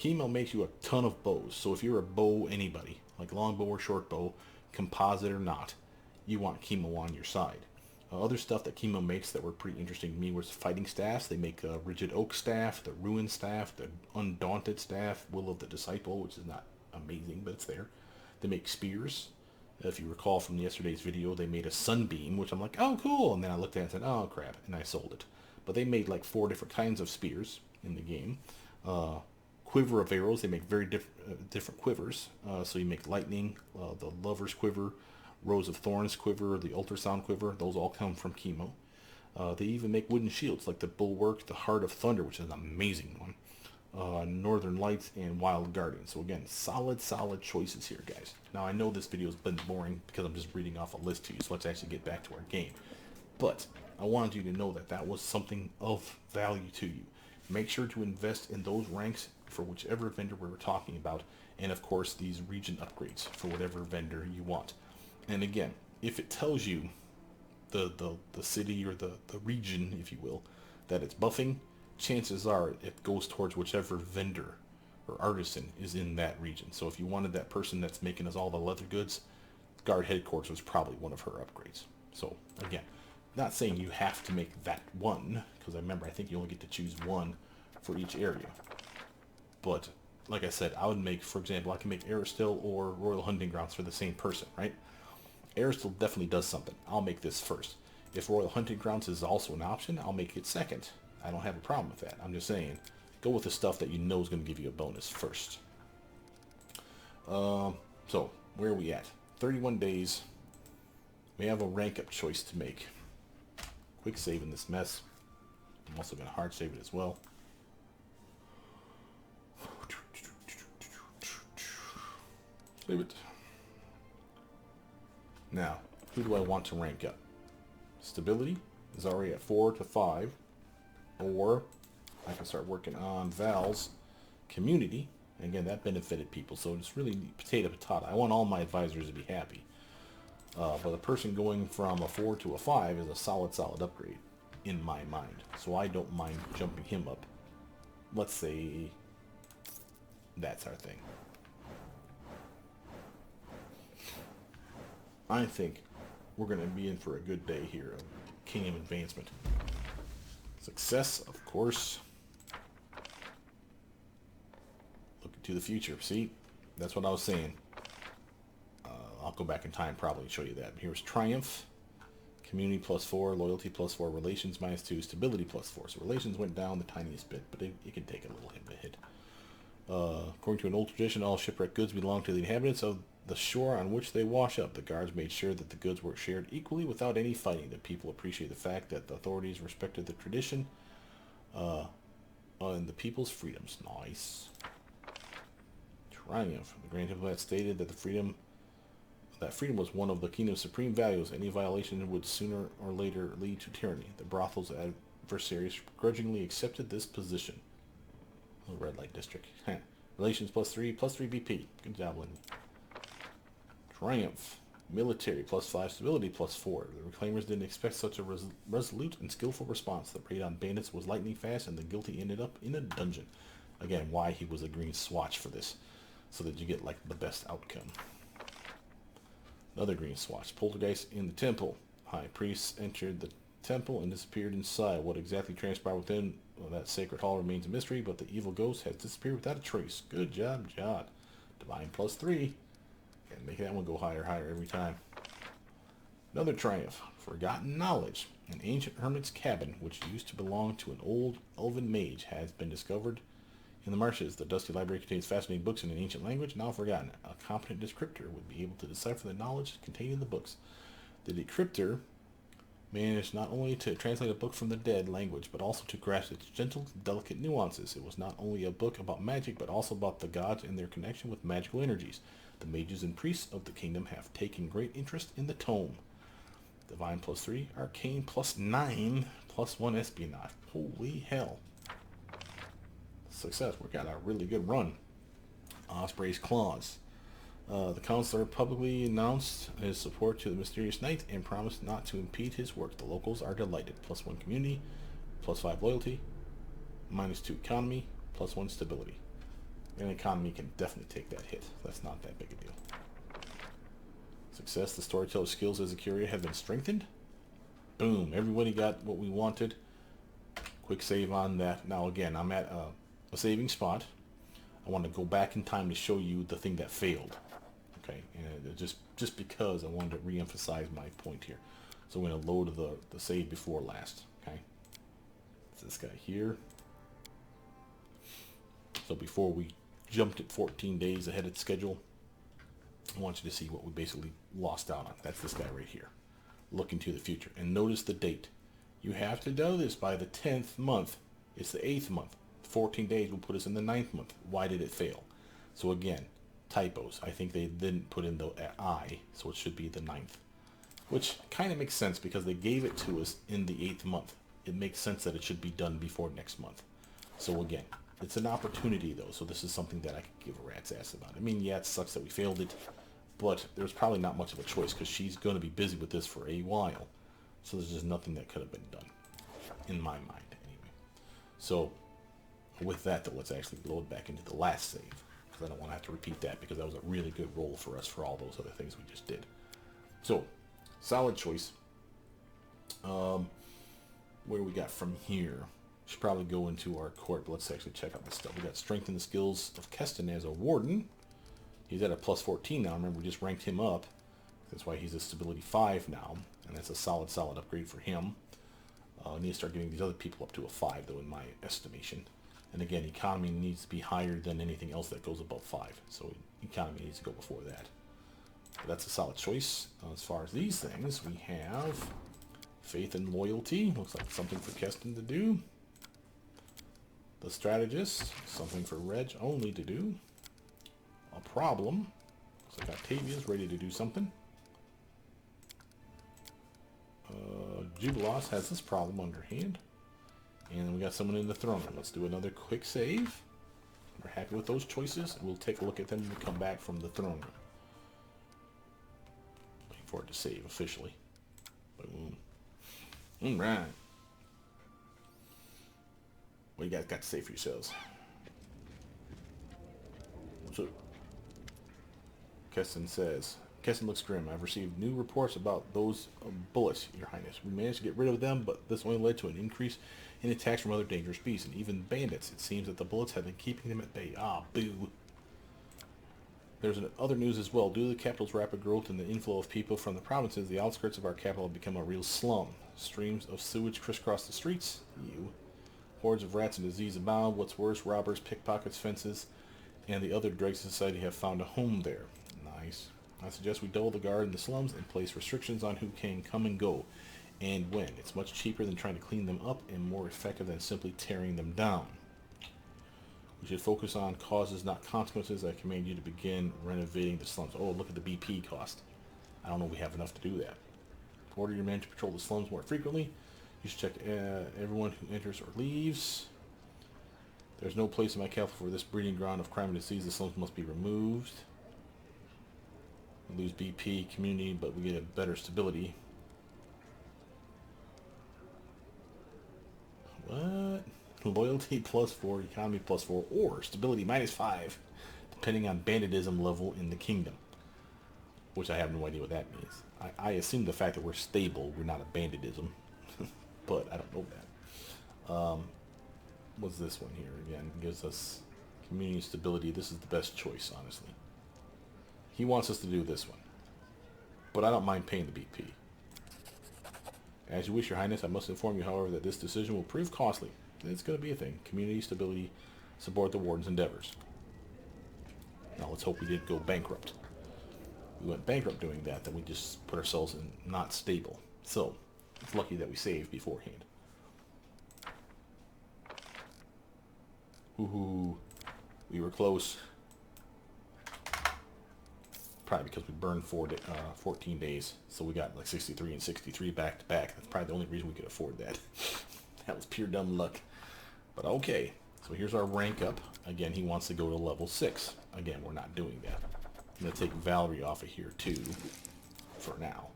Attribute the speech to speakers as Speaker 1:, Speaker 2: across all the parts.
Speaker 1: Chemo makes you a ton of bows. So if you're a bow anybody, like longbow or short bow, composite or not, you want chemo on your side. Other stuff that chemo makes that were pretty interesting to me was fighting staffs. They make a rigid oak staff, the ruined staff, the undaunted staff, will of the disciple, which is not amazing, but it's there. They make spears. If you recall from yesterday's video, they made a sunbeam, which I'm like, oh, cool. And then I looked at it and said, oh, crap, and I sold it. But they made like 4 different kinds of spears in the game. Quiver of arrows. They make very different quivers. So you make lightning, the lover's quiver, Rose of Thorns quiver, the ultrasound quiver. Those all come from chemo. They even make wooden shields like the Bulwark, the Heart of Thunder, which is an amazing one. Northern Lights, and Wild Guardian. So again, solid choices here, guys. Now I know this video has been boring because I'm just reading off a list to you, so let's actually get back to our game. But I wanted you to know that that was something of value to you. Make sure to invest in those ranks for whichever vendor we were talking about, and of course these region upgrades for whatever vendor you want. And again, if it tells you the city or the region, if you will, that it's buffing, chances are it goes towards whichever vendor or artisan is in that region. So if you wanted that person that's making us all the leather goods, Guard Headquarters was probably one of her upgrades. So again, not saying you have to make that one, because I remember I think you only get to choose one for each area. But like I said, I would make, for example, I can make Aristil or Royal Hunting Grounds for the same person, right? Aristil definitely does something. I'll make this first. If Royal Hunting Grounds is also an option, I'll make it second. I don't have a problem with that. I'm just saying, go with the stuff that you know is going to give you a bonus first. So, where are we at? 31 days. We have a rank up choice to make. Quick save in this mess. I'm also going to hard save it as well. Save it. Now, who do I want to rank up? Stability is already at 4 to 5. Or I can start working on Val's community. And again, that benefited people. So it's really potato. I want all my advisors to be happy. But a person going from a 4 to a 5 is a solid upgrade in my mind. So I don't mind jumping him up. Let's say that's our thing. I think we're going to be in for a good day here of kingdom advancement. Success, of course. Look to the future. See, that's what I was saying. I'll go back in time probably and show you that. Here's Triumph. Community +4, loyalty +4, relations -2, stability +4. So relations went down the tiniest bit, but it can take a little hit. According to an old tradition, all shipwrecked goods belong to the inhabitants of the shore on which they wash up. The guards made sure that the goods were shared equally without any fighting. The people appreciate the fact that the authorities respected the tradition and the people's freedoms. Nice. Triumph. The Grand Diplomat stated that freedom was one of the kingdom's supreme values. Any violation would sooner or later lead to tyranny. The brothel's adversaries grudgingly accepted this position. Oh, red light district. Relations +3 BP. Good job, Lindy. Triumph. Military +5, stability +4. The reclaimers didn't expect such a resolute and skillful response. The raid on bandits was lightning fast, and the guilty ended up in a dungeon. Again, why he was a green swatch for this, so that you get like the best outcome. Another green swatch. Poltergeist in the temple. High priest entered the temple and disappeared inside. What exactly transpired within that sacred hall remains a mystery, but the evil ghost has disappeared without a trace. Good job, Jod. Divine +3. And make that one go higher every time. Another triumph. Forgotten knowledge. An ancient hermit's cabin, which used to belong to an old elven mage, has been discovered in the marshes. The dusty library contains fascinating books in an ancient language, now forgotten. A competent decryptor would be able to decipher the knowledge contained in the books. The decryptor managed not only to translate a book from the dead language, but also to grasp its gentle, delicate nuances. It was not only a book about magic, but also about the gods and their connection with magical energies. The mages and priests of the kingdom have taken great interest in the tome. Divine +3, Arcane +9, +1 Espionage. Holy hell. Success. We got a really good run. Osprey's Claws. The counselor publicly announced his support to the mysterious knight and promised not to impede his work. The locals are delighted. +1 community, +5 loyalty, -2 economy, +1 stability. And economy can definitely take that hit. That's not that big a deal. Success. The storyteller skills as a curator have been strengthened. Boom. Everybody got what we wanted. Quick save on that. Now again, I'm at a saving spot. I want to go back in time to show you the thing that failed. Okay, and just because I wanted to re-emphasize my point here. So I'm going to load the save before last. Okay, it's this guy here. So before we jumped it 14 days ahead of schedule, I want you to see what we basically lost out on. That's this guy right here. Looking to the future. And notice the date. You have to do this by the 10th month. It's the 8th month. 14 days will put us in the 9th month. Why did it fail? So again, typos. I think they didn't put in the I, so it should be the 9th. Which kind of makes sense because they gave it to us in the 8th month. It makes sense that it should be done before next month. So again, it's an opportunity though, so this is something that I could give a rat's ass about. I mean, yeah, it sucks that we failed it, but there's probably not much of a choice because she's going to be busy with this for a while. So there's just nothing that could have been done, in my mind anyway. So with that though, let's actually load back into the last save, because I don't want to have to repeat that, because that was a really good roll for us for all those other things we just did. So, solid choice. Where we got from here? Should probably go into our court, but let's actually check out this stuff. We got strengthen the skills of Keston as a warden. He's at a plus 14 now. Remember, we just ranked him up. That's why he's a stability 5 now, and that's a solid upgrade for him. I need to start getting these other people up to a 5, though, in my estimation. And again, economy needs to be higher than anything else that goes above 5. So economy needs to go before that. But that's a solid choice. As far as these things, we have faith and loyalty. Looks like something for Keston to do. The strategist, something for Reg only to do. A problem. Looks like Octavia's ready to do something. Jubilos has this problem underhand. And we got someone in the throne room. Let's do another quick save. We're happy with those choices. We'll take a look at them when we come back from the throne room. Waiting for it to save officially. Boom. Alright. What do you guys got to say for yourselves? So, Keston says, Keston looks grim. I've received new reports about those bullets, Your Highness. We managed to get rid of them, but this only led to an increase in attacks from other dangerous beasts, and even bandits. It seems that the bullets have been keeping them at bay. Ah, boo. There's other news as well. Due to the capital's rapid growth and the inflow of people from the provinces, the outskirts of our capital have become a real slum. Streams of sewage crisscross the streets. Hordes of rats and disease abound. What's worse, robbers, pickpockets, fences, and the other dregs of society have found a home there. Nice. I suggest we double the guard in the slums and place restrictions on who can come and go and when. It's much cheaper than trying to clean them up and more effective than simply tearing them down. We should focus on causes, not consequences. I command you to begin renovating the slums. Oh, look at the BP cost. I don't know if we have enough to do that. Order your men to patrol the slums more frequently. You should check everyone who enters or leaves. There's no place in my capital for this breeding ground of crime and disease. The slums must be removed. We lose BP, community, but we get a better stability. What? Loyalty +4, economy +4, or stability -5, depending on banditism level in the kingdom. Which I have no idea what that means. I assume the fact that we're stable, we're not a banditism. But I don't know that. What's this one here? Again, gives us community stability. This is the best choice, honestly. He wants us to do this one. But I don't mind paying the BP. As you wish, Your Highness, I must inform you, however, that this decision will prove costly. It's going to be a thing. Community stability, support the warden's endeavors. Now let's hope we didn't go bankrupt. If we went bankrupt doing that, then we just put ourselves in not stable. So, it's lucky that we saved beforehand. Woohoo. We were close. Probably because we burned 14 days. So we got like 63 and 63 back to back. That's probably the only reason we could afford that. That was pure dumb luck. But okay. So here's our rank up. Again, he wants to go to level 6. Again, we're not doing that. I'm going to take Valerie off of here too. For now.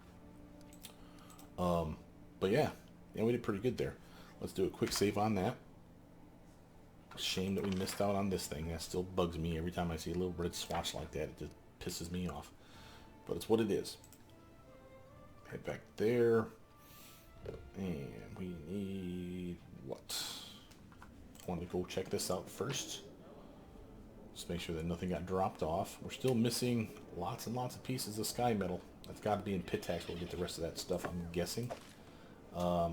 Speaker 1: But yeah. Yeah, we did pretty good there. Let's do a quick save on that. Shame that we missed out on this thing. That still bugs me every time I see a little red swatch like that. It just pisses me off. But it's what it is. Head back there. And we need what? I wanted to go check this out first. Just make sure that nothing got dropped off. We're still missing lots and lots of pieces of sky metal. That's got to be in pit tax. We'll get the rest of that stuff, I'm guessing. I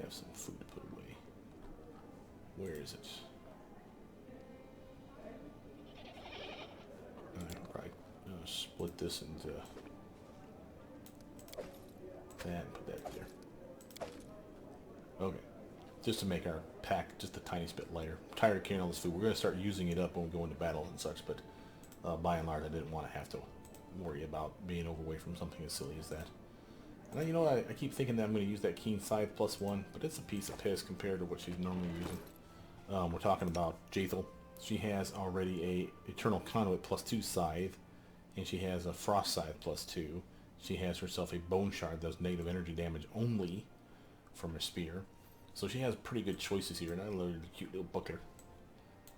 Speaker 1: have some food to put away. Where is it? I'll probably split this into that and put that there. Okay. Just to make our pack just a tiny bit lighter. I'm tired of carrying all this food. We're going to start using it up when we go into battles and such, but by and large, I didn't want to have to worry about being overweight from something as silly as that. And you know, I keep thinking that I'm going to use that keen scythe +1, but it's a piece of piss compared to what she's normally using. We're talking about Jaethal. She has already a Eternal Conduit +2 scythe, and she has a Frost Scythe +2. She has herself a Bone Shard that does negative energy damage only from her spear. So she has pretty good choices here, and I love the cute little booker.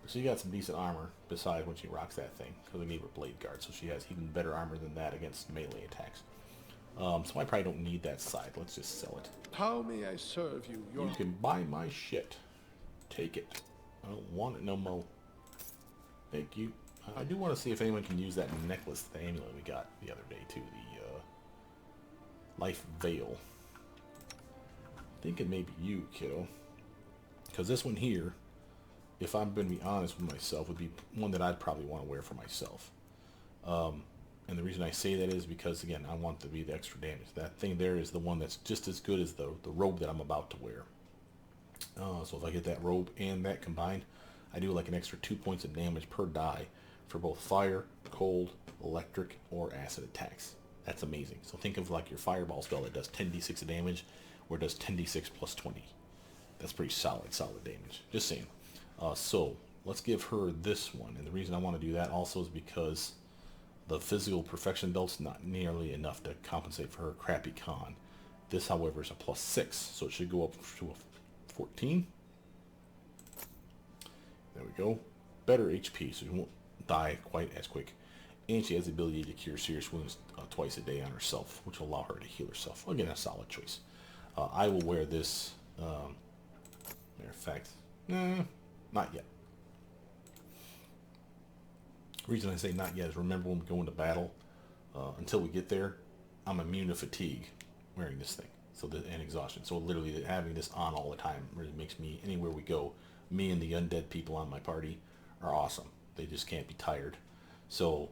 Speaker 1: But she got some decent armor besides when she rocks that thing, because we gave her Blade Guard, so she has even better armor than that against melee attacks. So I probably don't need that side. Let's just sell it.
Speaker 2: How may I serve you?
Speaker 1: You can buy my shit. Take it. I don't want it no more. Thank you. I do want to see if anyone can use that necklace, the amulet we got the other day too, the Life Veil. Thinking maybe you, kiddo. Because this one here, if I'm going to be honest with myself, would be one that I'd probably want to wear for myself. And the reason I say that is because, again, I want to be the extra damage. That thing there is the one that's just as good as the robe that I'm about to wear. So if I get that robe and that combined, I do like an extra 2 points of damage per die for both fire, cold, electric, or acid attacks. That's amazing. So think of like your fireball spell that does 10d6 of damage, or does 10d6 plus 20. That's pretty solid damage. Just saying. So let's give her this one. And the reason I want to do that also is because the physical perfection belt's not nearly enough to compensate for her crappy con. This, however, is a +6, so it should go up to a 14. There we go. Better HP, so she won't die quite as quick. And she has the ability to cure serious wounds twice a day on herself, which will allow her to heal herself. Again, a solid choice. I will wear this, matter of fact, not yet. The reason I say not yet is remember when we go into battle, until we get there, I'm immune to fatigue wearing this thing, and exhaustion. So literally having this on all the time really makes me, anywhere we go, me and the undead people on my party are awesome. They just can't be tired. So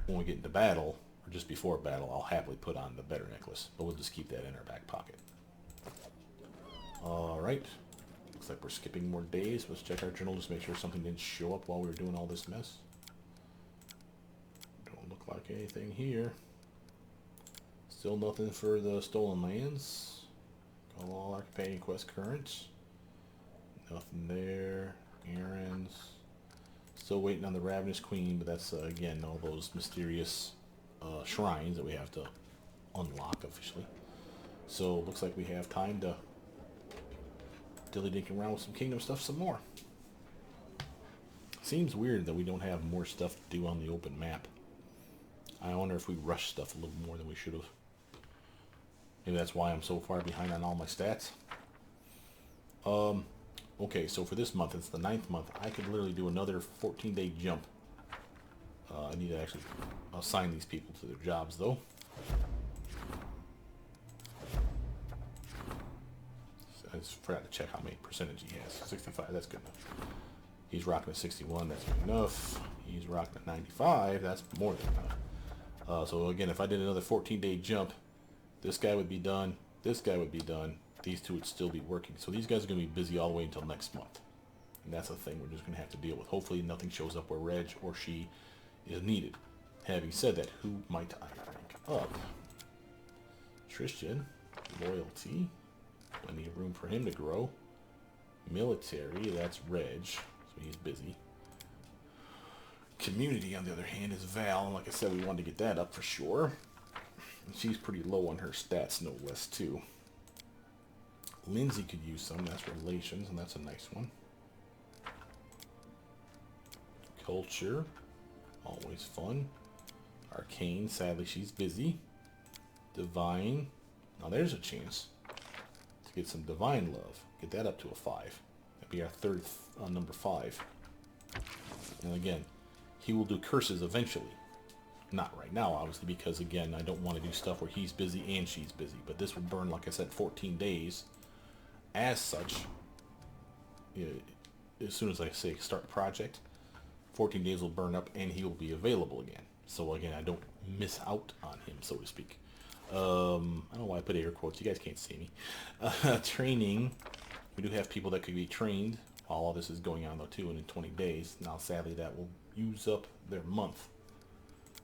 Speaker 1: when we get into battle, or just before battle, I'll happily put on the better necklace, but we'll just keep that in our back pocket. Alright, looks like we're skipping more days. Let's check our journal just to make sure something didn't show up while we were doing all this mess. Don't look like anything here. Still nothing for the Stolen Lands. Got all our companion quest current. Nothing there. Errands. Still waiting on the Ravenous Queen, but that's, again, all those mysterious shrines that we have to unlock officially. So, looks like we have time to dilly-dink around with some kingdom stuff some more. Seems weird that we don't have more stuff to do on the open map. I wonder if we rushed stuff a little more than we should have. Maybe that's why I'm so far behind on all my stats. Okay, so for this month, it's the 9th month, I could literally do another 14-day jump. I need to actually assign these people to their jobs, though. I just forgot to check how many percentage he has. 65, that's good enough. He's rocking a 61, that's good enough. He's rocking a 95, that's more than enough. So again, if I did another 14-day jump, this guy would be done, this guy would be done, these two would still be working. So these guys are going to be busy all the way until next month. And that's a thing we're just going to have to deal with. Hopefully nothing shows up where Reg or she is needed. Having said that, who might I rank up? Tristan, loyalty. Plenty of room for him to grow. Military, that's Reg, so he's busy. Community, on the other hand, is Val, and like I said, we wanted to get that up for sure. And she's pretty low on her stats, no less, too. Lindsay could use some. That's relations, and that's a nice one. Culture, always fun. Arcane, sadly she's busy. Divine, now there's a chance to get some divine love. Get that up to a 5. That'd be our third number 5. And again, he will do curses eventually. Not right now, obviously, because again, I don't want to do stuff where he's busy and she's busy. But this will burn, like I said, 14 days. As such, as soon as I say start project, 14 days will burn up and he will be available again. So again, I don't miss out on him, so to speak. I don't know why I put air quotes. You guys can't see me. Training. We do have people that could be trained while all this is going on, though, too, and in 20 days. Now, sadly, that will use up their month.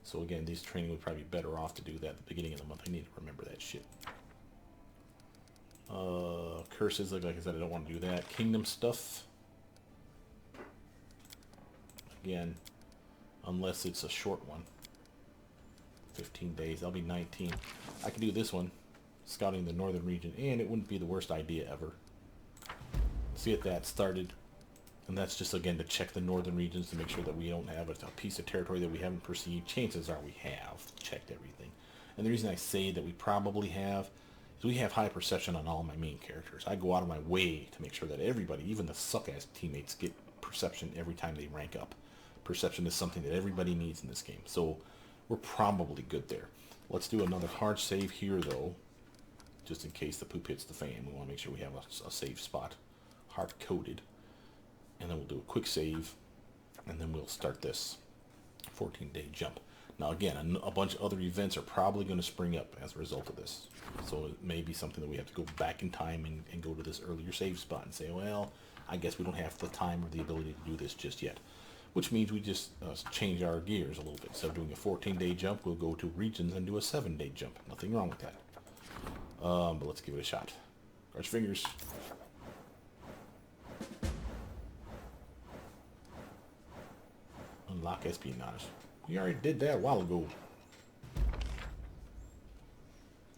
Speaker 1: So again, this training would probably be better off to do that at the beginning of the month. I need to remember that shit. Curses, like I said, I don't want to do that. Kingdom stuff. Again, unless it's a short one. 15 days. That'll be 19. I could do this one. Scouting the northern region. And it wouldn't be the worst idea ever. Let's get that started. And that's just, again, to check the northern regions to make sure that we don't have a piece of territory that we haven't perceived. Chances are we have checked everything. And the reason I say that we probably have is we have high perception on all my main characters. I go out of my way to make sure that everybody, even the suck-ass teammates, get perception every time they rank up. Perception is something that everybody needs in this game. So we're probably good there. Let's do another hard save here, though. Just in case the poop hits the fan. We want to make sure we have a safe spot. Hard-coded. And then we'll do a quick save. And then we'll start this 14-day jump. Now, again, a bunch of other events are probably going to spring up as a result of this. So it may be something that we have to go back in time and go to this earlier save spot and say, well, I guess we don't have the time or the ability to do this just yet. Which means we just change our gears a little bit. Instead of doing a 14-day jump, we'll go to regions and do a 7-day jump. Nothing wrong with that. But let's give it a shot. Cross your fingers. Unlock espionage. We already did that a while ago.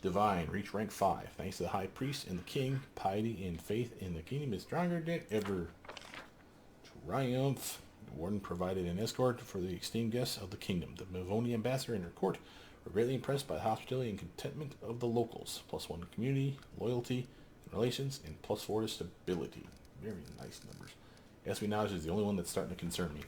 Speaker 1: Divine. Reach rank 5. Thanks to the High Priest and the King, piety and faith in the kingdom is stronger than ever. Triumph. The warden provided an escort for the esteemed guests of the kingdom. The Mavoni ambassador and her court were greatly impressed by the hospitality and contentment of the locals. +1 to community, loyalty, and relations, and +4 to stability. Very nice numbers. Espionage is the only one that's starting to concern me.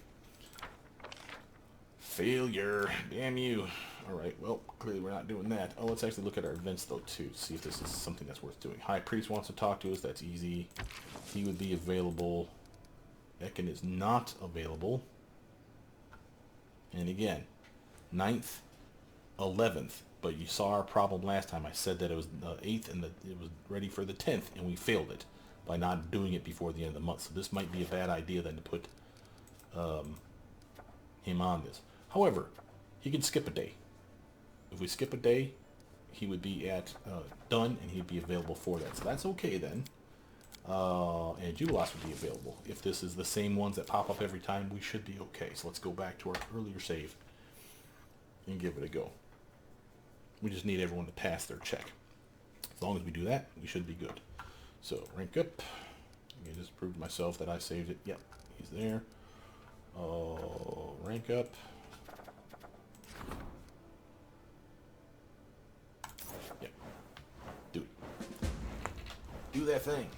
Speaker 1: Failure. Damn you. Alright, well, clearly we're not doing that. Oh, let's actually look at our events, though, too. See if this is something that's worth doing. High Priest wants to talk to us. That's easy. He would be available. Ekin is not available. And again, 9th, 11th. But you saw our problem last time. I said that it was the 8th and that it was ready for the 10th, and we failed it by not doing it before the end of the month. So this might be a bad idea then to put him on this. However, he could skip a day. If we skip a day, he would be at done, and he'd be available for that. So that's okay then. And Jubilos would be available. If this is the same ones that pop up every time, we should be okay. So let's go back to our earlier save and give it a go. We just need everyone to pass their check. As long as we do that, we should be good. So rank up. I just proved myself that I saved it. Yep, he's there. Rank up. Yep. Do it. Do that thing.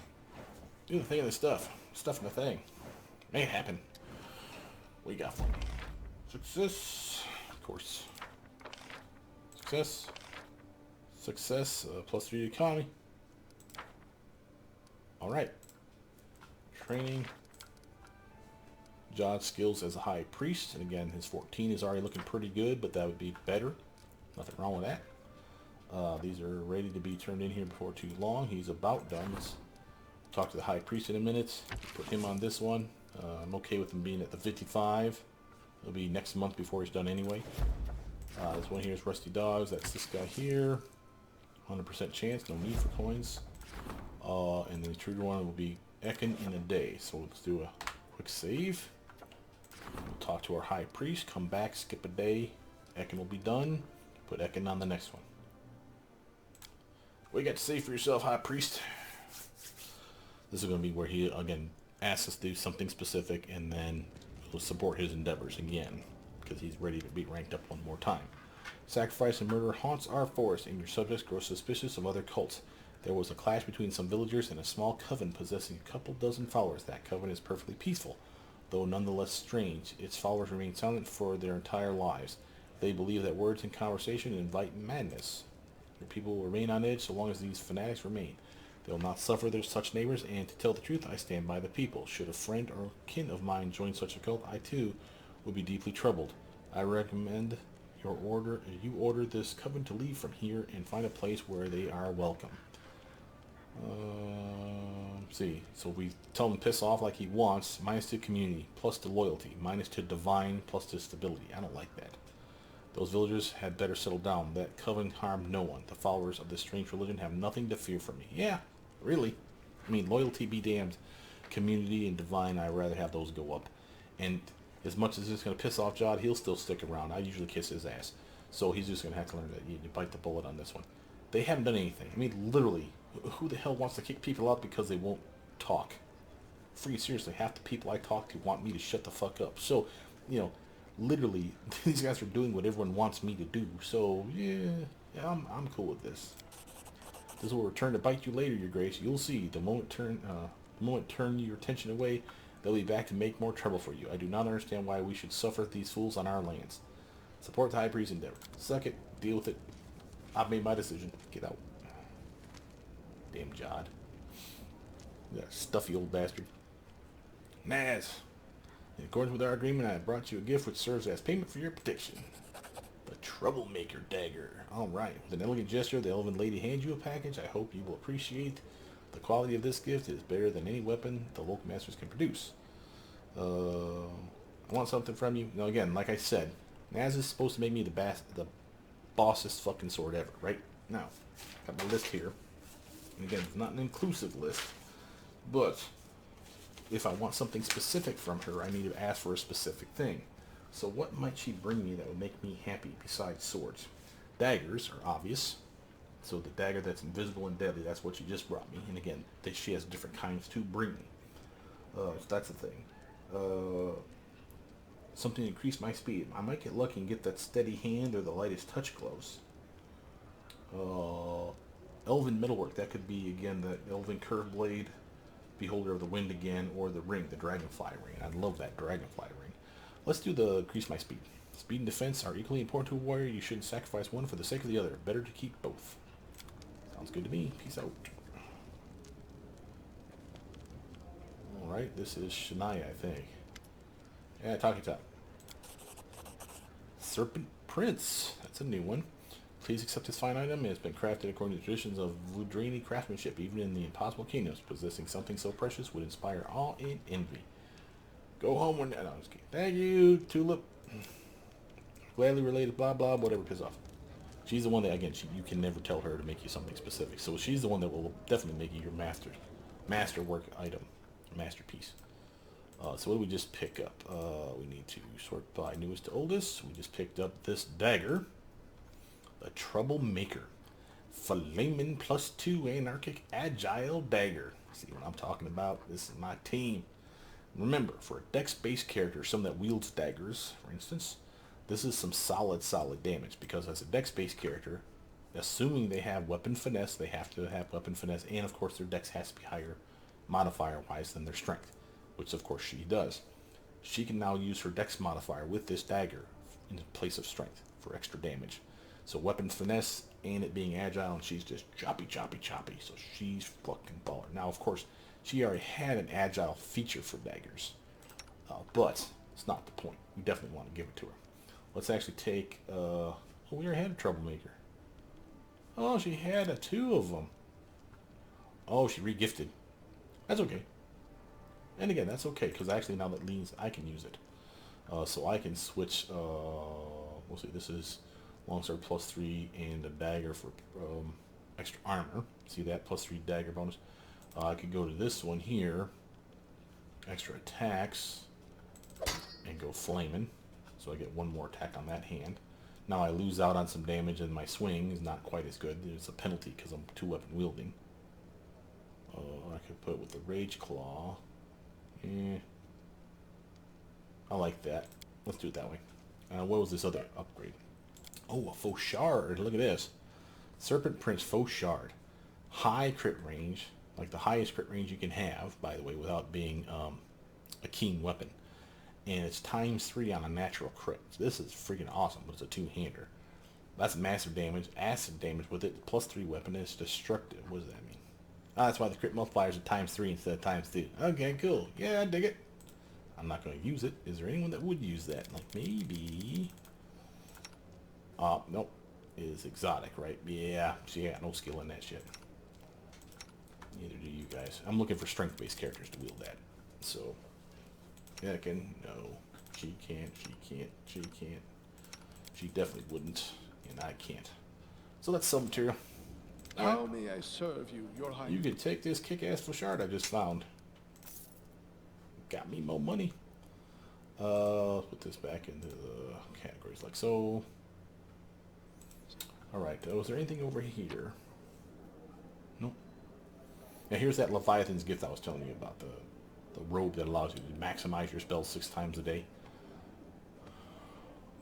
Speaker 1: Do the thing of the stuff. Stuff in the thing. Make it happen. What you got for me? Success. Of course. Success. Success. +3 to economy. Alright. Training. Job skills as a high priest. And again, his 14 is already looking pretty good, but that would be better. Nothing wrong with that. These are ready to be turned in here before too long. He's about done. Let's talk to the high priest in a minute. Put him on this one. I'm okay with him being at the 55. It'll be next month before he's done anyway. This one here is Rusty Dogs. That's this guy here. 100% chance. No need for coins. And the intruder one will be Ekin in a day. So let's do a quick save. We'll talk to our high priest. Come back. Skip a day. Ekin will be done. Put Ekin on the next one. What you got to say for yourself, high priest? This is going to be where he, again, asks us to do something specific, and then we'll support his endeavors again, because he's ready to be ranked up one more time. Sacrifice and murder haunts our forest, and your subjects grow suspicious of other cults. There was a clash between some villagers and a small coven possessing a couple dozen followers. That coven is perfectly peaceful, though nonetheless strange. Its followers remain silent for their entire lives. They believe that words and conversation invite madness. Your people will remain on edge so long as these fanatics remain. They will not suffer their such neighbors, and to tell the truth, I stand by the people. Should a friend or kin of mine join such a cult, I too would be deeply troubled. I recommend you order this coven to leave from here and find a place where they are welcome. See, so we tell him to piss off like he wants, minus to community, plus to loyalty, minus to divine, plus to stability. I don't like that. Those villagers had better settle down. That coven harmed no one. The followers of this strange religion have nothing to fear from me. Yeah, really. I mean, loyalty be damned. Community and divine, I'd rather have those go up. And as much as it's going to piss off Jod, he'll still stick around. I usually kiss his ass. So he's just going to have to learn that you bite the bullet on this one. They haven't done anything. I mean, literally, who the hell wants to kick people out because they won't talk? Freaking seriously, half the people I talk to want me to shut the fuck up. So, literally, these guys are doing what everyone wants me to do. So, yeah, I'm cool with this. This will return to bite you later, Your Grace. You'll see. The moment turn your attention away, they'll be back to make more trouble for you. I do not understand why we should suffer these fools on our lands. Support the High Priest's endeavor. Suck it. Deal with it. I've made my decision. Get out. Damn Jod. That stuffy old bastard. Naz. In accordance with our agreement, I have brought you a gift which serves as payment for your protection. The Troublemaker Dagger. Alright. With an elegant gesture, the elven lady hands you a package. I hope you will appreciate the quality of this gift. It is better than any weapon the local masters can produce. I want something from you. Now again, like I said, Naz is supposed to make me the bossest fucking sword ever, right? Now, got my list here. And again, it's not an inclusive list, but if I want something specific from her, I need to ask for a specific thing. So what might she bring me that would make me happy besides swords? Daggers are obvious. So the dagger that's invisible and deadly, that's what she just brought me. And again, she has different kinds to bring me. So that's the thing. Something to increase my speed. I might get lucky and get that steady hand or the lightest touch gloves. Elven metalwork. That could be, again, the elven curved blade, beholder of the wind again, or the ring, the dragonfly ring. I love that dragonfly ring. Let's do the increase my speed. Speed and defense are equally important to a warrior. You shouldn't sacrifice one for the sake of the other. Better to keep both. Sounds good to me. Peace out. Alright, this is Shania, I think. Yeah, Talkie Talk. Serpent Prince. That's a new one. Please accept this fine item. It has been crafted according to the traditions of Vudraini craftsmanship. Even in the impossible kingdoms, possessing something so precious would inspire awe and envy. Go home when... No, I'm just kidding. Thank you, Tulip. Gladly related, blah, blah, whatever, piss off. She's the one that, again, you can never tell her to make you something specific. So she's the one that will definitely make you your masterwork item, masterpiece. So what do we just pick up? We need to sort by newest to oldest. We just picked up this dagger. The Troublemaker. Flamin +2 anarchic agile dagger. See what I'm talking about? This is my team. Remember, for a dex-based character, someone that wields daggers, for instance, this is some solid damage, because as a dex-based character, assuming they have weapon finesse, they have to have weapon finesse, and of course their dex has to be higher modifier-wise than their strength, which of course she does. She can now use her dex modifier with this dagger in place of strength for extra damage. So weapon finesse and it being agile, and she's just choppy. So she's fucking baller. Now, of course, she already had an agile feature for daggers, but it's not the point. We definitely want to give it to her. Let's actually take, we already had a Troublemaker. Oh, she had two of them. Oh, she re-gifted. That's okay. And again, that's okay, because actually now that leans, I can use it. So I can switch, we'll see, this is longsword +3 and a dagger for extra armor. See that? +3 dagger bonus. I could go to this one here, extra attacks, and go flaming. So I get one more attack on that hand. Now I lose out on some damage and my swing is not quite as good. There's a penalty because I'm 2-weapon wielding. I could put it with the Rage Claw. I like that. Let's do it that way. What was this other upgrade? Oh, a faux shard. Look at this. Serpent Prince faux shard. High crit range. Like the highest crit range you can have, by the way, without being a keen weapon. And it's ×3 on a natural crit. So this is freaking awesome, but it's a two-hander. That's massive damage. Acid damage with it. +3 weapon. It's destructive. What does that mean? That's why the crit multipliers are ×3 instead of ×2. Okay, cool. Yeah, I dig it. I'm not going to use it. Is there anyone that would use that? Like, maybe... nope. It is exotic, right? Yeah, she got no skill in that shit. Neither do you guys. I'm looking for strength-based characters to wield that. So, yeah, I can... No. She can't. She can't. She can't. She definitely wouldn't. And I can't. So that's some material.
Speaker 2: How may I serve you, Your Highness?
Speaker 1: You could take this kick-ass shard I just found. Got me more money. Let's put this back into the categories like so. Alright, was there anything over here? Nope. Now here's that Leviathan's gift I was telling you about. The robe that allows you to maximize your spells 6 times a day.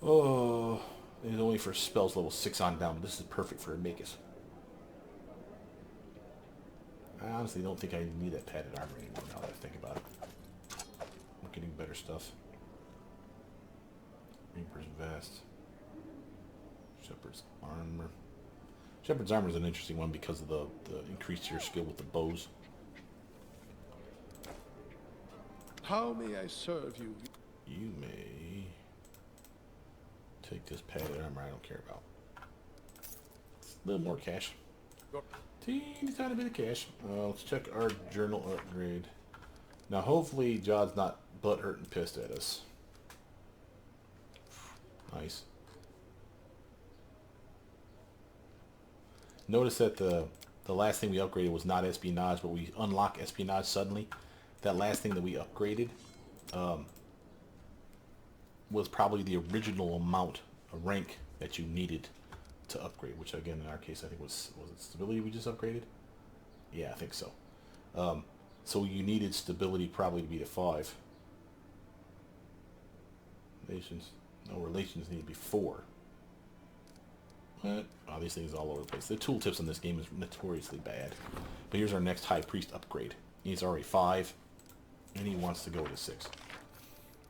Speaker 1: Oh, it's only for spells level 6 on down, but this is perfect for Magus. I honestly don't think I need that padded armor anymore now that I think about it. I'm getting better stuff. Reaper's Vest. Shepherd's Armor. Shepherd's Armor is an interesting one because of the increase to your skill with the bows.
Speaker 2: How may I serve you?
Speaker 1: You may take this padded armor I don't care about. It's a little more cash. Teeny tiny bit of cash. Let's check our journal upgrade. Now hopefully Jod's not butthurt and pissed at us. Nice. Notice that the last thing we upgraded was not espionage, but we unlock espionage suddenly. That last thing that we upgraded was probably the original amount of rank that you needed to upgrade, which again in our case I think was it stability we just upgraded? Yeah, I think so. So you needed stability probably to be to 5. Relations need to be 4. What? Oh, these things are all over the place. The tooltips in this game is notoriously bad. But here's our next High Priest upgrade. He's already 5, and he wants to go to 6.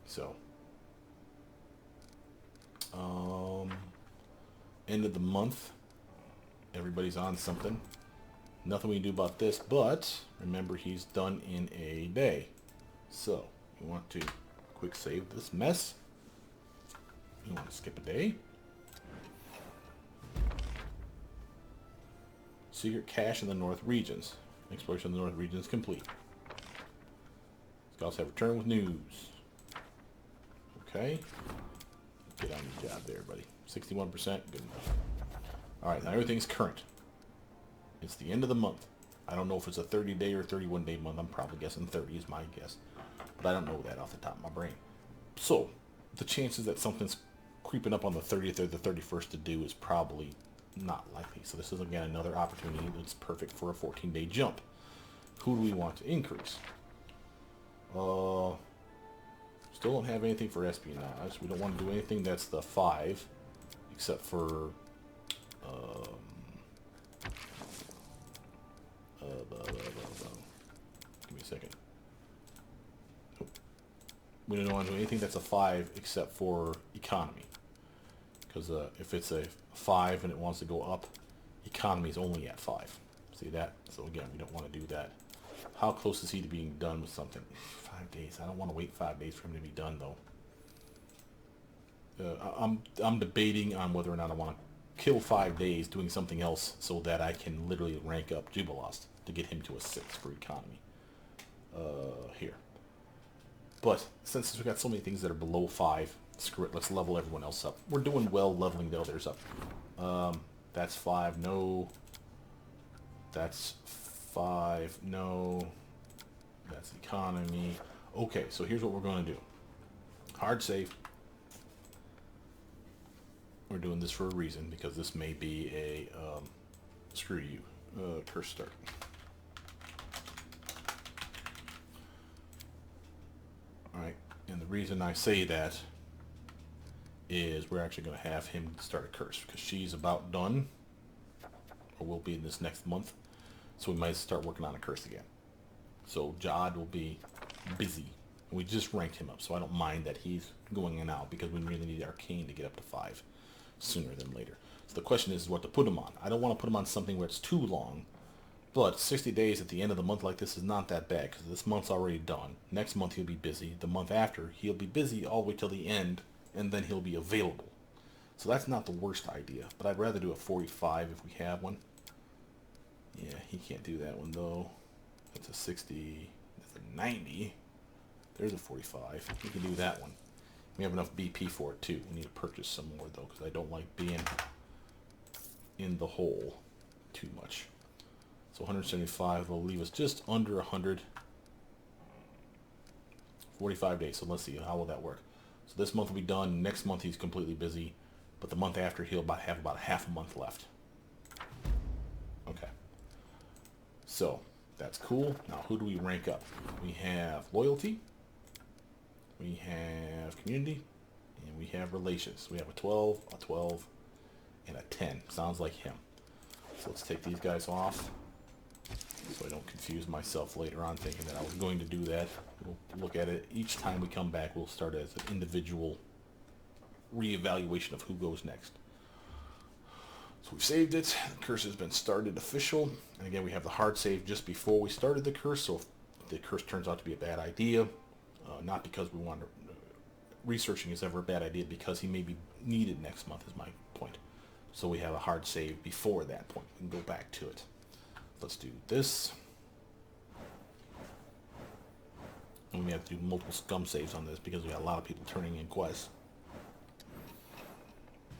Speaker 1: So, end of the month. Everybody's on something. Nothing we can do about this, but remember he's done in a day. So, you want to quick save this mess. You want to skip a day. Secret cache in the North Regions. Exploration of the North Regions complete. Scouts have returned with news. Okay. Get on your job there, buddy. 61%, good enough. Alright, now everything's current. It's the end of the month. I don't know if it's a 30-day or 31-day month. I'm probably guessing 30 is my guess. But I don't know that off the top of my brain. So, the chances that something's creeping up on the 30th or the 31st to do is probably not likely. So this is again another opportunity that's perfect for a 14-day jump. Who do we want to increase? Still don't have anything for espionage. We don't want to do anything that's the 5, except for give me a second. Nope. We don't want to do anything that's a 5 except for economy. Because if it's a 5 and it wants to go up, economy is only at 5. See that? So again, we don't want to do that. How close is he to being done with something? 5 days. I don't want to wait 5 days for him to be done, though. I'm debating on whether or not I want to kill 5 days doing something else so that I can literally rank up Jubilost to get him to a 6 for economy. Here. But since we've got so many things that are below 5, screw it, let's level everyone else up. We're doing well leveling the others up. That's 5, no. That's 5, no. That's economy. Okay, so here's what we're going to do. Hard save. We're doing this for a reason, because this may be a, screw you, curse start. the reason I say that is we're actually going to have him start a curse because she's about done, or will be in this next month. So we might start working on a curse again. So Jod will be busy. We just ranked him up, so I don't mind that he's going in out because we really need Arcane to get up to 5 sooner than later. So the question is what to put him on. I don't want to put him on something where it's too long, but 60 days at the end of the month like this is not that bad because this month's already done. Next month he'll be busy. The month after he'll be busy all the way till the end, and then he'll be available. So that's not the worst idea, but I'd rather do a 45 if we have one. Yeah, he can't do that one though. That's a 60. That's a 90. There's a 45. We can do that one. We have enough BP for it too. We need to purchase some more though, because I don't like being in the hole too much. So 175 will leave us just under 100. 45 days. So let's see, how will that work? So this month will be done. Next month he's completely busy, but the month after he'll have about half a month left. Okay. So that's cool. Now who do we rank up? We have loyalty. We have community, and we have relations. We have a 12, a 12, and a 10. Sounds like him. So let's take these guys off so I don't confuse myself later on thinking that I was going to do that. We'll look at it each time we come back. We'll start as an individual reevaluation of who goes next. So we've saved it. The curse has been started official. And again, we have the hard save just before we started the curse. So if the curse turns out to be a bad idea, not because we want to, researching is ever a bad idea because he may be needed next month is my point. So we have a hard save before that point. We can go back to it. Let's do this. And we have to do multiple scum saves on this because we got a lot of people turning in quests.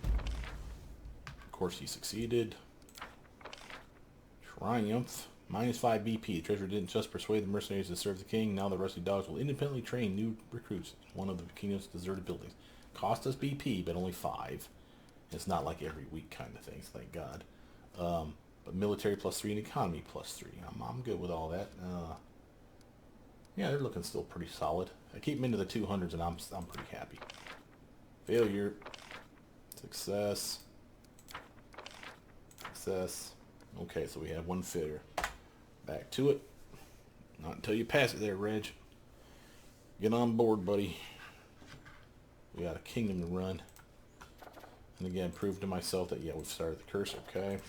Speaker 1: Of course he succeeded. Triumph. -5 BP. The treasurer didn't just persuade the mercenaries to serve the king. Now the rusty dogs will independently train new recruits in one of the kingdom's deserted buildings. Cost us BP, but only 5. It's not like every week kind of things, thank God. But military +3 and economy +3. I'm good with all that. Yeah, they're looking still pretty solid. I keep them into the 200s, and I'm pretty happy. Failure. Success. Success. Okay, so we have 1 failure. Back to it. Not until you pass it there, Reg. Get on board, buddy. We got a kingdom to run. And again, prove to myself that, yeah, we've started the curse, okay.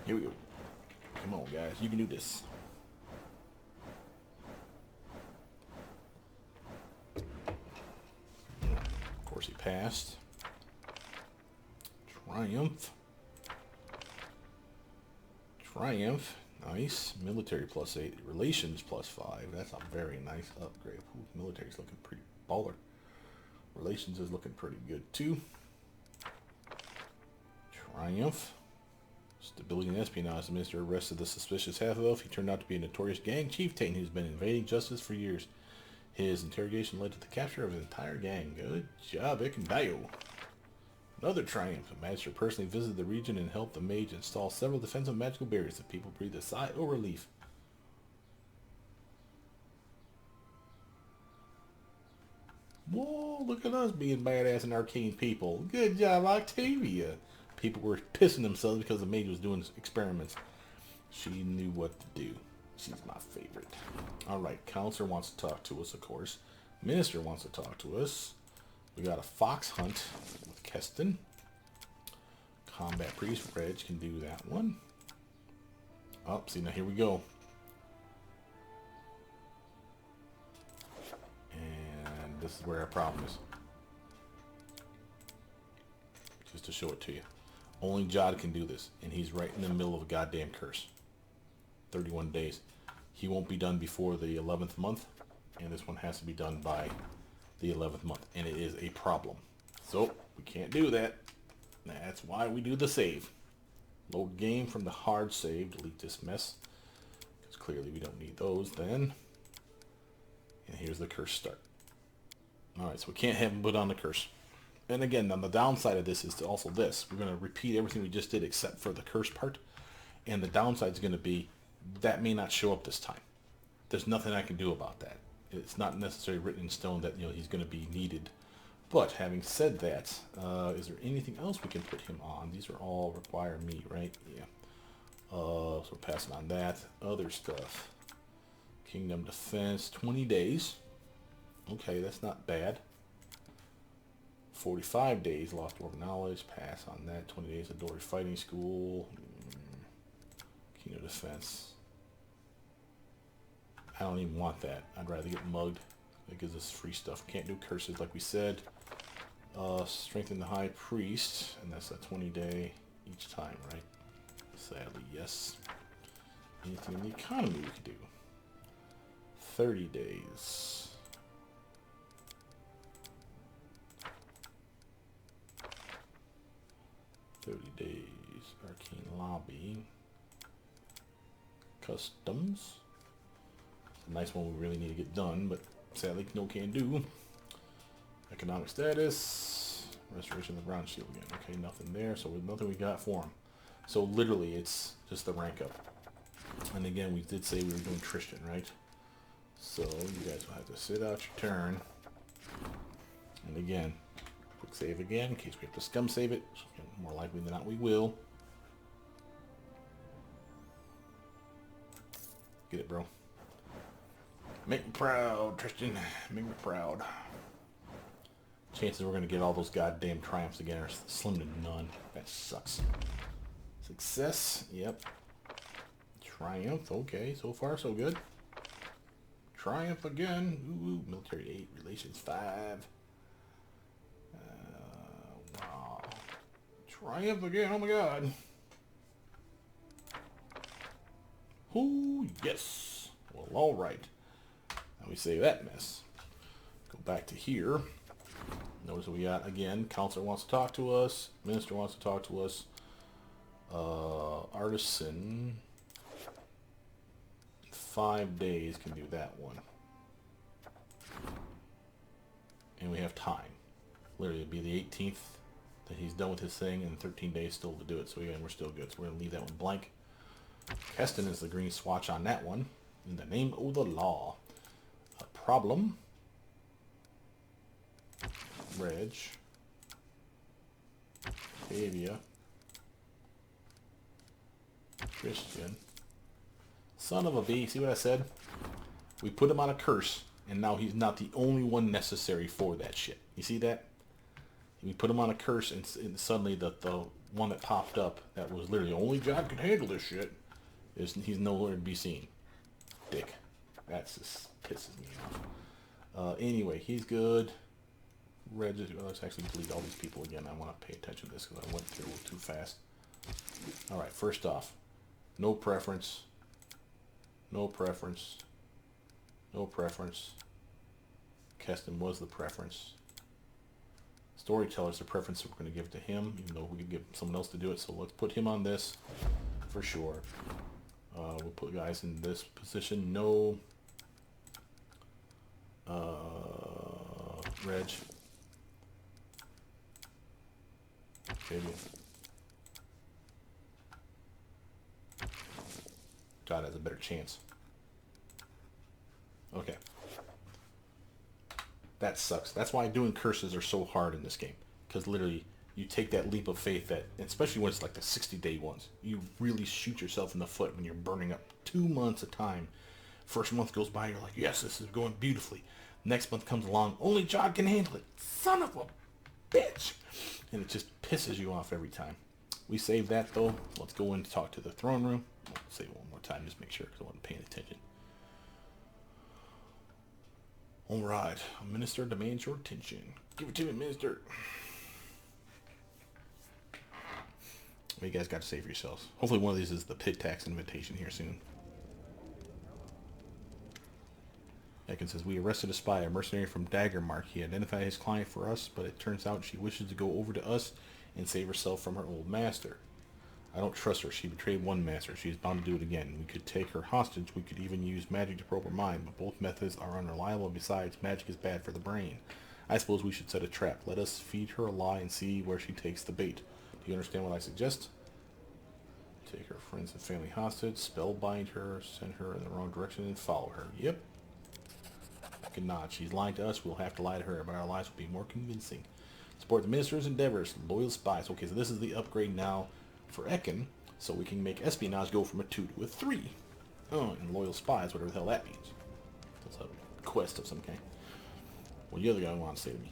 Speaker 1: Here we go. Come on, guys. You can do this. Of course, he passed. Triumph. Triumph. Nice. Military +8. Relations +5. That's a very nice upgrade. Ooh, military's looking pretty baller. Relations is looking pretty good, too. Triumph. Stability and espionage. The minister arrested the suspicious half-elf. He turned out to be a notorious gang chieftain who's been evading justice for years. His interrogation led to the capture of his entire gang. Good job, Ikendayo. Another triumph. The magistrate personally visited the region and helped the mage install several defensive magical barriers. The people breathed a sigh of relief. Whoa, look at us being badass and arcane people. Good job, Octavia. People were pissing themselves because the mage was doing experiments. She knew what to do. She's my favorite. Alright, counselor wants to talk to us, of course. Minister wants to talk to us. We got a fox hunt with Keston. Combat priest, Reg can do that one. Oh, see, now here we go. And this is where our problem is. Just to show it to you. Only Jod can do this, and he's right in the middle of a goddamn curse. 31 days. He won't be done before the 11th month, and this one has to be done by the 11th month, and it is a problem. So, we can't do that. That's why we do the save. Load game from the hard save. Delete this mess, because clearly we don't need those then. And here's the curse start. Alright, so we can't have him put on the curse. And again, on the downside of this is also this. We're going to repeat everything we just did except for the curse part. And the downside is going to be that may not show up this time. There's nothing I can do about that. it's not necessarily written in stone that he's going to be needed. But having said that, is there anything else we can put him on? These are all require meat, right? Yeah. So we're passing on that. Other stuff. Kingdom defense, 20 days. Okay, that's not bad. 45 days, lost orb knowledge, pass on that. 20 days of Dorraj fighting school. Kingdom defense. I don't even want that. I'd rather get mugged. That gives us free stuff. Can't do curses like we said. Strengthen the high priest, and that's a 20-day each time, right? Sadly, yes. Anything in the economy we could do. 30 days. Arcane lobby. Customs. It's a nice one we really need to get done, but sadly no can do. Economic status. Restoration of the bronze shield again. Okay, nothing there, so nothing we got for him. So literally it's just the rank up. And again, we did say we were doing Tristan, right? So you guys will have to sit out your turn. And again, quick save again in case we have to scum save it. More likely than not we will. Get it, bro. Make me proud, Tristan. Make me proud. Chances we're going to get all those goddamn triumphs again are slim to none. That sucks. Success. Yep. Triumph. Okay. So far, so good. Triumph again. Ooh, military 8. Relations 5. Wow. Triumph again. Oh my god. Ooh, yes. Well, alright. Now we save that mess. Go back to here. Notice what we got again. Counselor wants to talk to us. Minister wants to talk to us. Artisan. 5 days can do that one. And we have time. Literally, it'll be the 18th that he's done with his thing, and 13 days still to do it. So again, we're still good. So we're going to leave that one blank. Keston is the green swatch on that one. In the name of the law. A problem. Reg. Avia. Christian. Son of a B. See what I said? We put him on a curse, and now he's not the only one necessary for that shit. You see that? We put him on a curse, and suddenly the one that popped up that was literally only God could handle this shit he's nowhere to be seen. Dick. That just pisses me off. Anyway, he's good. Let's actually delete all these people again. I want to pay attention to this because I went through a little too fast. Alright, first off, no preference. No preference. No preference. Keston was the preference. Storyteller's the preference, so we're going to give it to him, even though we could get someone else to do it. So let's put him on this for sure. We'll put guys in this position. No. Reg. Maybe. God has a better chance. Okay. That sucks. That's why doing curses are so hard in this game. Because literally, you take that leap of faith that, especially when it's like the 60-day ones, you really shoot yourself in the foot when you're burning up 2 months of time. First month goes by, you're like, yes, this is going beautifully. Next month comes along, only God can handle it. Son of a bitch. And it just pisses you off every time. We saved that though. Let's go in and talk to the throne room. I'll say it one more time, just make sure, because I wasn't paying attention. Alright, a minister demands your attention. Give it to me, minister. Well, you guys got to save yourselves. Hopefully one of these is the pit tax invitation here soon. Ekin says, we arrested a spy, a mercenary from Daggermark. He identified his client for us, but it turns out she wishes to go over to us and save herself from her old master. I don't trust her. She betrayed one master. She is bound to do it again. We could take her hostage. We could even use magic to probe her mind, but both methods are unreliable. Besides, magic is bad for the brain. I suppose we should set a trap. Let us feed her a lie and see where she takes the bait. Do you understand what I suggest? Take her friends and family hostage, spellbind her, send her in the wrong direction, and follow her. Yep. African nod. She's lying to us. We'll have to lie to her, but our lies will be more convincing. Support the minister's endeavors. Loyal spies. Okay, so this is the upgrade now for Ekin, so we can make espionage go from a 2 to a 3. Oh, and loyal spies, whatever the hell that means. That's a quest of some kind. What the other guy wants to say to me?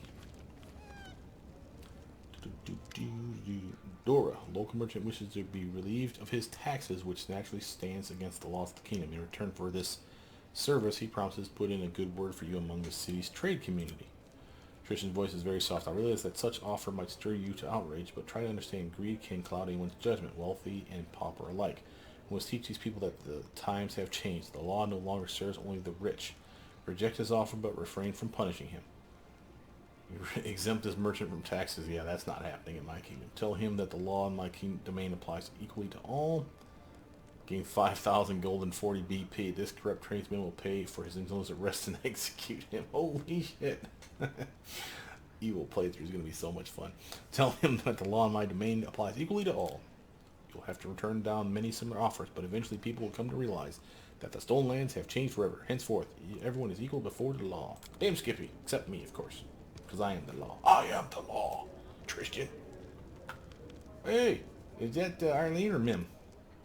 Speaker 1: Dora, local merchant, wishes to be relieved of his taxes, which naturally stands against the laws of the kingdom. In return for this service, he promises to put in a good word for you among the city's trade community. Tristan's voice is very soft. I realize that such offer might stir you to outrage, but try to understand greed can cloud anyone's judgment, wealthy and pauper alike. We must teach these people that the times have changed. The law no longer serves only the rich. Reject his offer, but refrain from punishing him. Exempt this merchant from taxes. Yeah, that's not happening in my kingdom. Tell him that the law in my domain applies equally to all. Gain 5,000 gold and 40 BP. This corrupt tradesman will pay for his influence, arrest and execute him. Holy shit. Evil playthrough is going to be so much fun. Tell him that the law in my domain applies equally to all. You'll have to turn down many similar offers, but eventually people will come to realize that the stolen lands have changed forever. Henceforth, everyone is equal before the law. Damn Skippy. Except me, of course. Because I am the law. I am the law. Tristan. Hey, is that Arlene or Mim?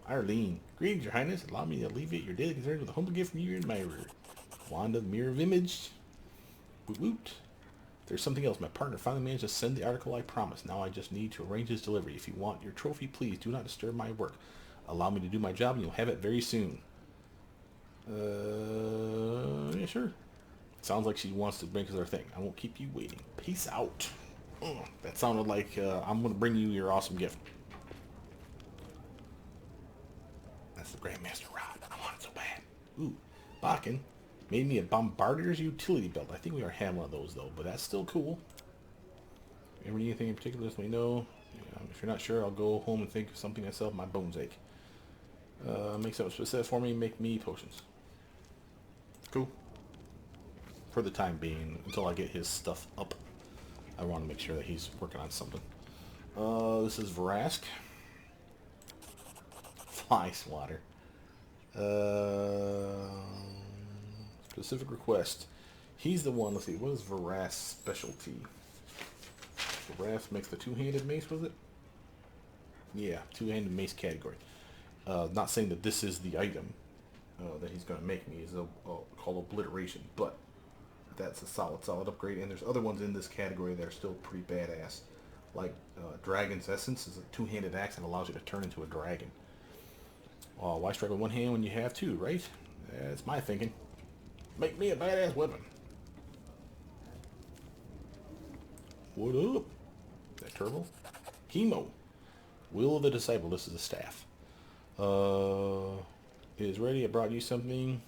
Speaker 1: Arlene. Greetings, Your Highness. Allow me to alleviate your daily concerns with a humble gift from you and my wand of mirror of image. Woot woot. There's something else. My partner finally managed to send the article I promised. Now I just need to arrange his delivery. If you want your trophy, please do not disturb my work. Allow me to do my job and you'll have it very soon. Yeah, sure. Sounds like she wants to make us our thing. I won't keep you waiting. Peace out. That sounded like I'm going to bring you your awesome gift. That's the Grandmaster Rod. I want it so bad. Ooh, Bakken made me a Bombardier's utility belt. I think we already have one of those though, but that's still cool. Ever need anything in particular, let me know. If you're not sure, I'll go home and think of something myself. My bones ache. Make something specific for me. Make me potions. Cool. For the time being, until I get his stuff up, I want to make sure that he's working on something. This is Vrask. Fly swatter. Specific request. He's the one. Let's see. What is Vrask's specialty? Vrask makes the two-handed mace, was it? Yeah, two-handed mace category. Not saying that this is the item that he's going to make me. Is called obliteration, but that's a solid upgrade. And there's other ones in this category that are still pretty badass, like Dragon's Essence is a two-handed axe that allows you to turn into a dragon. Why strike with one hand when you have two, right? That's my thinking. Make me a badass weapon. What up? That turbo? Chemo. Will of the Disciple. This is a staff. It is ready. I brought you something.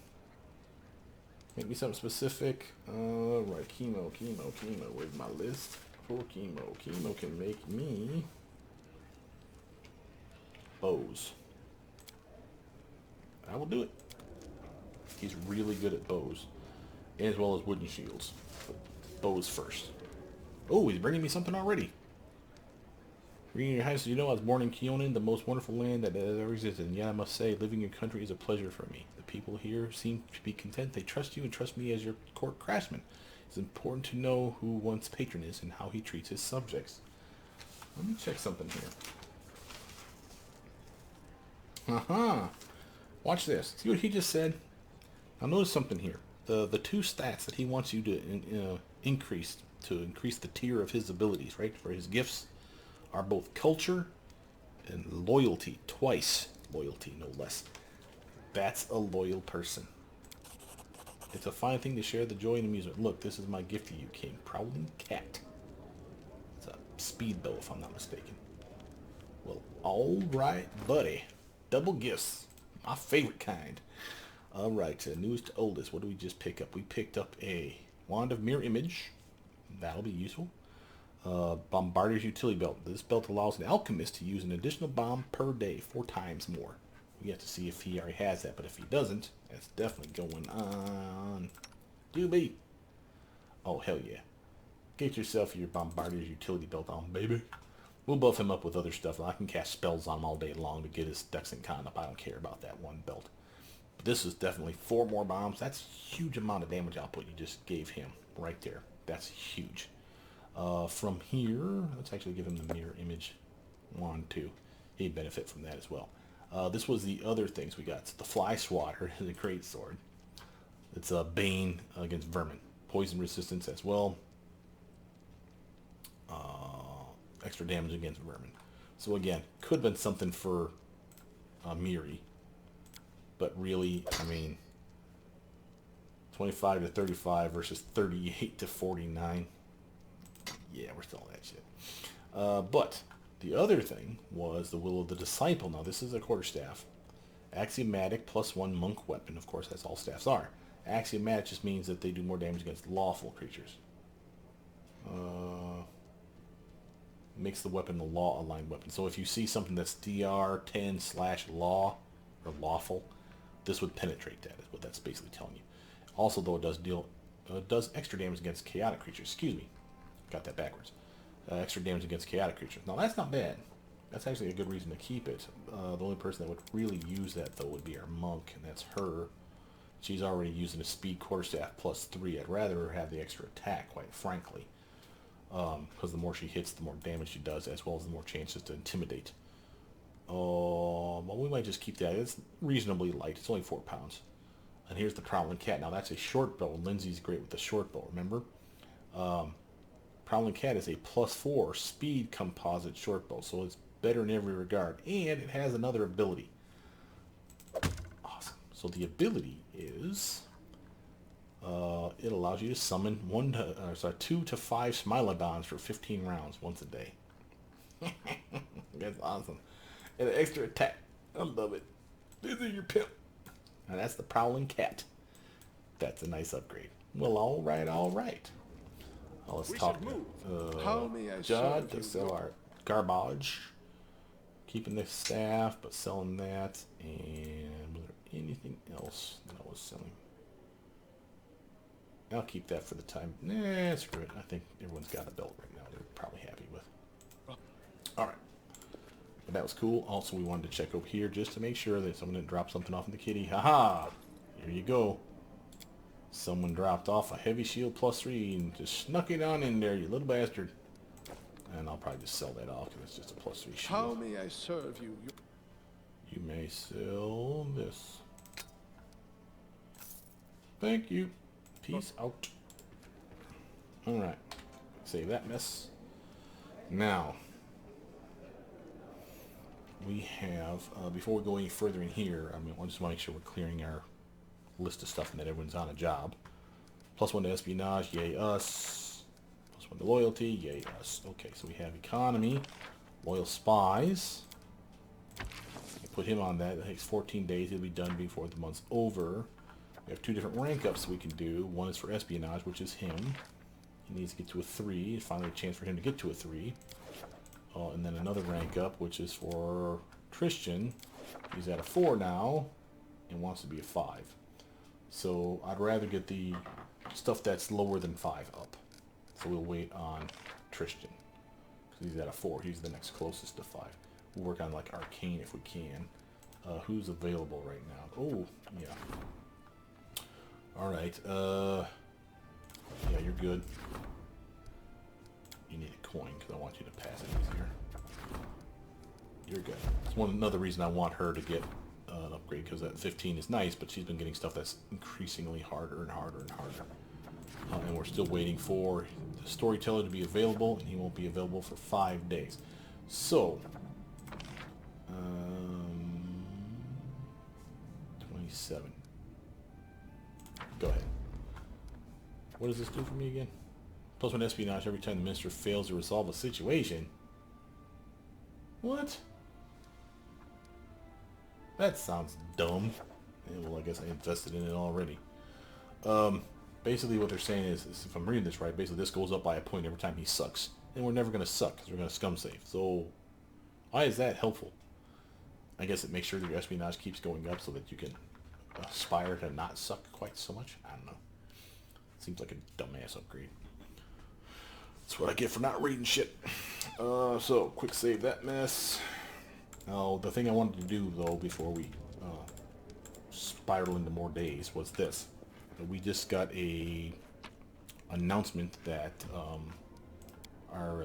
Speaker 1: Make me something specific. Right. Chemo. Where's my list for chemo? Chemo can make me bows. I will do it. He's really good at bows, as well as wooden shields. But bows first. Oh, he's bringing me something already. Reading Your Highness, you know I was born in Keonan, the most wonderful land that has ever existed, and yet I must say, living in your country is a pleasure for me. The people here seem to be content. They trust you and trust me as your court craftsman. It's important to know who one's patron is and how he treats his subjects. Let me check something here. Watch this. See what he just said? Now notice something here. The two stats that he wants you to increase the tier of his abilities, right? For his gifts are both culture and loyalty. Twice loyalty, no less. That's a loyal person. It's a fine thing to share the joy and amusement. Look, this is my gift to you, King. Prowling Cat. It's a speedbow, if I'm not mistaken. Well, alright, buddy. Double gifts. My favorite kind. Alright, newest to oldest. What do we just pick up? We picked up a Wand of Mirror Image. That'll be useful. Bombardier's Utility Belt. This belt allows an alchemist to use an additional bomb per day, 4 times more. We have to see if he already has that, but if he doesn't, that's definitely going on. Doobie. Oh, hell yeah. Get yourself your Bombardier's Utility Belt on, baby. We'll buff him up with other stuff. I can cast spells on him all day long to get his ducks in con up. I don't care about that one belt. But this is definitely 4 more bombs. That's a huge amount of damage output you just gave him right there. That's huge. From here, let's actually give him the mirror image wand too. He'd benefit from that as well. This was the other things we got. So the fly swatter is a great sword. It's a bane against vermin. Poison resistance as well. Extra damage against vermin. So again, could have been something for Miri. But really, I mean, 25 to 35 versus 38 to 49. Yeah, we're still on that shit. But the other thing was the Will of the Disciple. Now, this is a quarterstaff. Axiomatic +1 monk weapon. Of course, that's all staffs are. Axiomatic just means that they do more damage against lawful creatures. Makes the weapon a law-aligned weapon. So if you see something that's DR10/law or lawful, this would penetrate that, is what that's basically telling you. Also, though, it does extra damage against chaotic creatures. Excuse me. Got that backwards. Extra damage against chaotic creatures. Now, that's not bad. That's actually a good reason to keep it. The only person that would really use that, though, would be our monk, and that's her. She's already using a speed quarterstaff +3. I'd rather her have the extra attack, quite frankly. Because the more she hits, the more damage she does, as well as the more chances to intimidate. Well, we might just keep that. It's reasonably light. It's only 4 pounds. And here's the Prowling Cat. Now, that's a short bow. Lindsay's great with the short bow, remember? Prowling Cat is a +4 speed composite short bow, so it's better in every regard. And it has another ability. Awesome. So the ability is... it allows you to summon 2 to 5 Smilodons for 15 rounds once a day. That's awesome. And an extra attack. I love it. This is your pimp. And that's the Prowling Cat. That's a nice upgrade. Well, all right, all right. Let's talk to
Speaker 2: How may I
Speaker 1: Judd
Speaker 2: serve
Speaker 1: to
Speaker 2: you?
Speaker 1: sell our garbage. Keeping the staff, but selling that. And was there anything else that I was selling? I'll keep that for the time. Nah, screw it. I think everyone's got a belt right now. They're probably happy with. All right. But that was cool. Also, we wanted to check over here just to make sure that someone didn't drop something off in the kitty. Haha! Here you go. Someone dropped off a heavy shield +3 and just snuck it on in there, you little bastard. And I'll probably just sell that off because it's just a +3 shield.
Speaker 2: How may I serve you?
Speaker 1: You may sell this. Thank you. Peace out. Alright. Save that mess. Now, we have, before we go any further in here, I just want to make sure we're clearing our list of stuff and that everyone's on a job. +1 to espionage, yay us. +1 to loyalty, yay us. Okay, so we have economy, loyal spies. Put him on that. It takes 14 days. He'll be done before the month's over. We have 2 different rank ups we can do. One is for espionage, which is him. He needs to get to a 3. Finally a chance for him to get to a 3. And then another rank up, which is for Christian. He's at a 4 now and wants to be a 5. So I'd rather get the stuff that's lower than 5 up. So we'll wait on Tristan. Because he's at a 4. He's the next closest to 5. We'll work on like Arcane if we can. Who's available right now? Oh, yeah. Alright, yeah, you're good. You need a coin, because I want you to pass it easier. You're good. It's another reason I want her to get an upgrade, because that 15 is nice, but she's been getting stuff that's increasingly harder and harder and harder. And we're still waiting for the storyteller to be available, and he won't be available for 5 days. So, 27. Go ahead. What does this do for me again? +1 espionage every time the minister fails to resolve a situation. What? That sounds dumb. Yeah, well, I guess I invested in it already. Basically what they're saying is, if I'm reading this right, basically this goes up by a point every time he sucks. And we're never going to suck, because we're going to scum save. So, why is that helpful? I guess it makes sure that your espionage keeps going up so that you can aspire to not suck quite so much. I don't know. Seems like a dumbass upgrade. That's what I get for not reading shit. So, quick save that mess. Oh, the thing I wanted to do, though, before we spiral into more days was this. We just got a announcement that our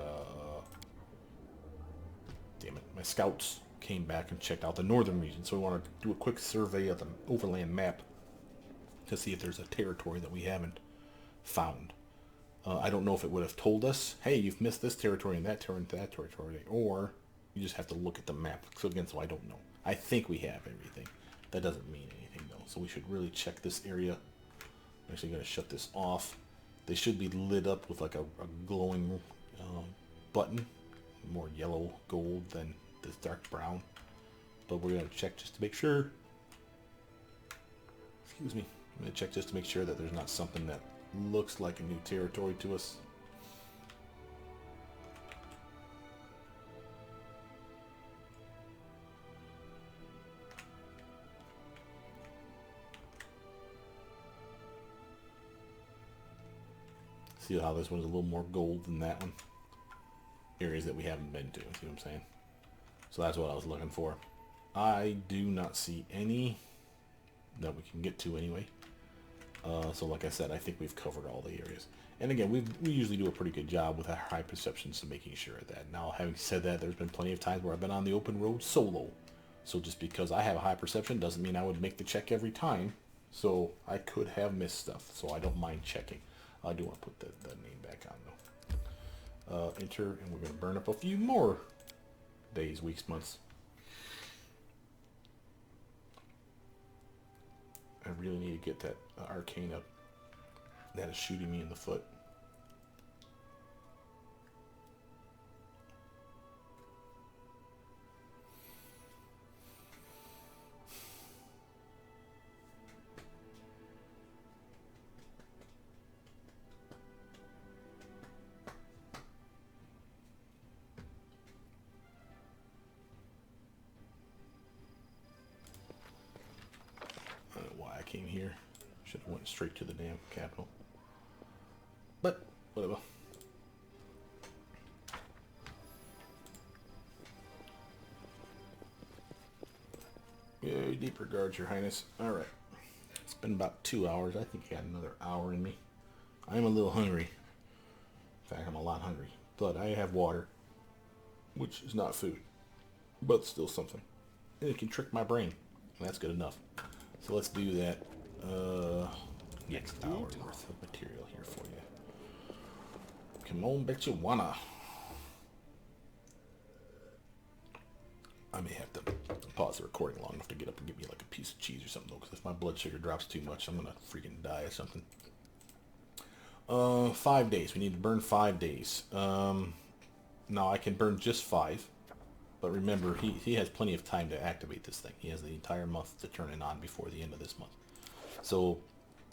Speaker 1: my scouts came back and checked out the northern region. So we want to do a quick survey of the overland map to see if there's a territory that we haven't found. I don't know if it would have told us, hey, you've missed this territory and that territory, or you just have to look at the map. So again, so I don't know. I think we have everything. That doesn't mean anything though. So we should really check this area. I'm actually going to shut this off. They should be lit up with like a glowing button, more yellow gold than this dark brown. But we're going to check just to make sure. Excuse me. I'm going to check just to make sure that there's not something that looks like a new territory to us. See how this one's a little more gold than that one? Areas that we haven't been to, see what I'm saying? So that's what I was looking for. I do not see any that we can get to anyway. So like I said, I think we've covered all the areas. And again, we usually do a pretty good job with our high perceptions of making sure of that. Now, having said that, there's been plenty of times where I've been on the open road solo. So just because I have a high perception doesn't mean I would make the check every time. So I could have missed stuff, so I don't mind checking. I do want to put that name back on though. Enter, and we're going to burn up a few more days, weeks, months. I really need to get that arcane up. That is shooting me in the foot. I don't know why I came here. Should have went straight to the damn capital. But whatever. Yay, deep regards, Your Highness. Alright. It's been about 2 hours. I think I got another hour in me. I am a little hungry. In fact, I'm a lot hungry. But I have water, which is not food, but still something. And it can trick my brain. And that's good enough. So let's do that. Next hour worth of material here for you. Come on, bet you wanna. I may have to pause the recording long enough to get up and get me like a piece of cheese or something though, because if my blood sugar drops too much, I'm gonna freaking die or something. 5 days. We need to burn 5 days. Now I can burn just 5, but remember he has plenty of time to activate this thing. He has the entire month to turn it on before the end of this month. So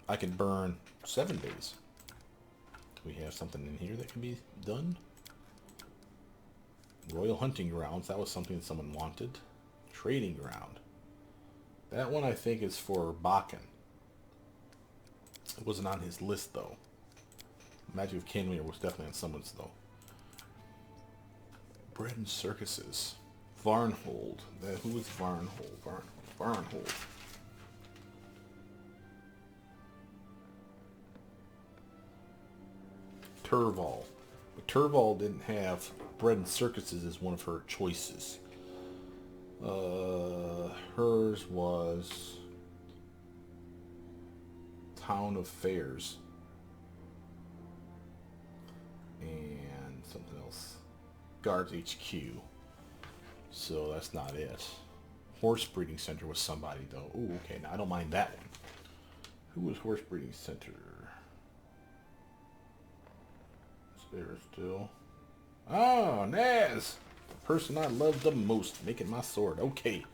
Speaker 1: I can burn 7 days. Do we have something in here that can be done? Royal Hunting Grounds. That was something that someone wanted. Trading Ground. That one I think is for Bakken. It wasn't on his list though. Magic of Kenmere was definitely on someone's though. Bread and Circuses. Varnhold. Who was Varnhold? Varnhold. Turval. But Turval didn't have Bread and Circuses as one of her choices. Hers was Town of Fairs. And something else. Guards HQ. So that's not it. Horse Breeding Center was somebody though. Ooh, okay, now I don't mind that one. Who was Horse Breeding Center? Is there still? Oh, Naz! The person I love the most, making my sword. Okay.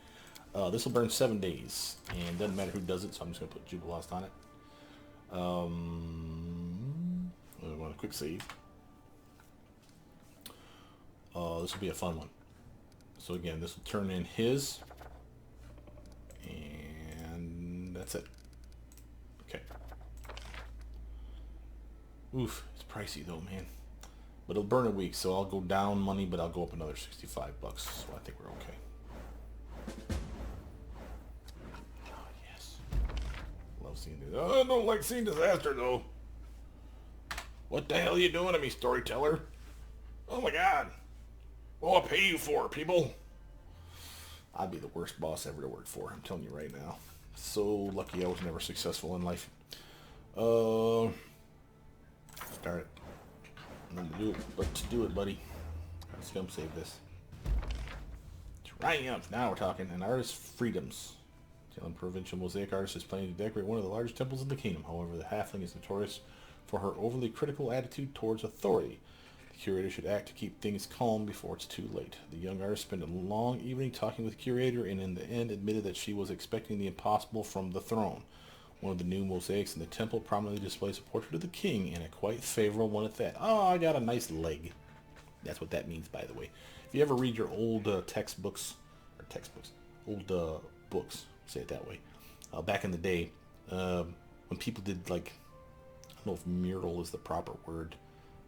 Speaker 1: This will burn 7 days. And doesn't matter who does it, so I'm just going to put Jubilost on it. I want a quick save. This will be a fun one. So again, this will turn in his. And that's it. Okay. Oof, it's pricey though, man. But it'll burn a week, so I'll go down money, but I'll go up another 65 bucks. So I think we're okay. Oh, yes. seeing this. Oh, I don't like seeing disaster, though. What the hell are you doing to me, storyteller? Oh my god. What will I pay you for, people? I'd be the worst boss ever to work for, I'm telling you right now. So lucky I was never successful in life. Start it. I'm gonna do it, but to do it, buddy. Let's come save this. Triumph! Now we're talking. An artist's freedoms. Telling provincial mosaic artist is planning to decorate one of the largest temples in the kingdom. However, the halfling is notorious for her overly critical attitude towards authority. The curator should act to keep things calm before it's too late. The young artist spent a long evening talking with the curator and in the end admitted that she was expecting the impossible from the throne. One of the new mosaics in the temple prominently displays a portrait of the king, and a quite favorable one at that. Oh, I got a nice leg. That's what that means, by the way. If you ever read your old old books, say it that way, back in the day, when people did, like, I don't know if mural is the proper word,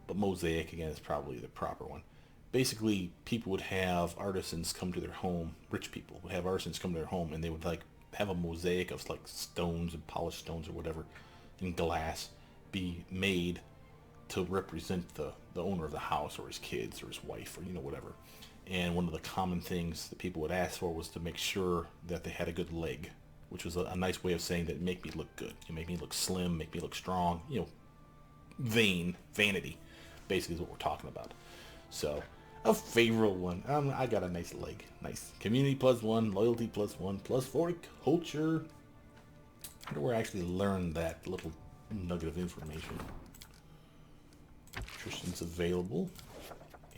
Speaker 1: but mosaic, again, is probably the proper one. Basically, people would have artisans come to their home, rich people would have artisans come to their home, and they would, like, have a mosaic of, like, stones and polished stones or whatever, in glass, be made to represent the owner of the house or his kids or his wife or, you know, whatever. And one of the common things that people would ask for was to make sure that they had a good leg, which was a nice way of saying that make me look good. You make me look slim, make me look strong, you know, vanity, basically is what we're talking about. So, a favorable one. I got a nice leg. Nice. Community +1, loyalty +1, +4 culture. I wonder where I actually learned that little nugget of information. Tristan's available.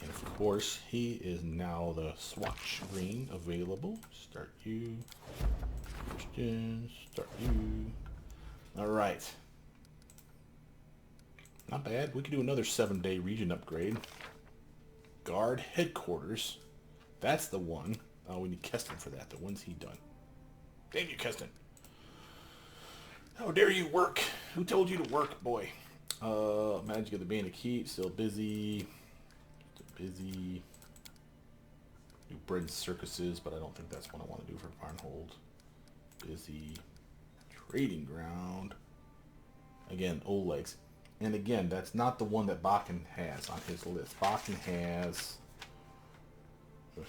Speaker 1: And of course, he is now the swatch green available. Start you. Christian, start you. Alright. Not bad. We could do another 7-day region upgrade. Guard headquarters. That's the one. Oh, we need Keston for that. The one's he done. Damn you, Keston. How dare you work? Who told you to work, boy? Magic of the Band of Keep. Still busy. Busy. Do bread and circuses, but I don't think that's what I want to do for Barnhold. Busy. Trading ground. Again, old legs. And again, that's not the one that Bakken has on his list. Bakken has,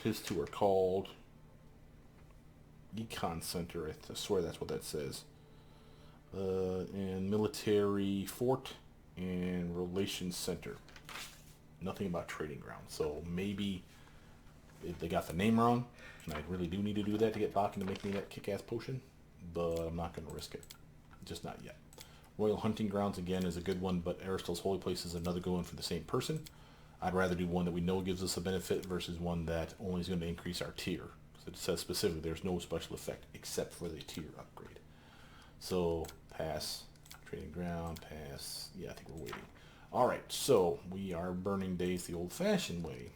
Speaker 1: his two are called Econ Center. I swear that's what that says. And Military Fort and Relations Center. Nothing about trading ground. So maybe if they got the name wrong, and I really do need to do that to get Bakken to make me that kick-ass potion, but I'm not going to risk it. Just not yet. Royal Hunting Grounds, again, is a good one, but Aristo's Holy Place is another good one for the same person. I'd rather do one that we know gives us a benefit versus one that only is going to increase our tier. So it says specifically there's no special effect except for the tier upgrade. So, pass. Trading ground, pass. Yeah, I think we're waiting. Alright, so we are burning days the old-fashioned way.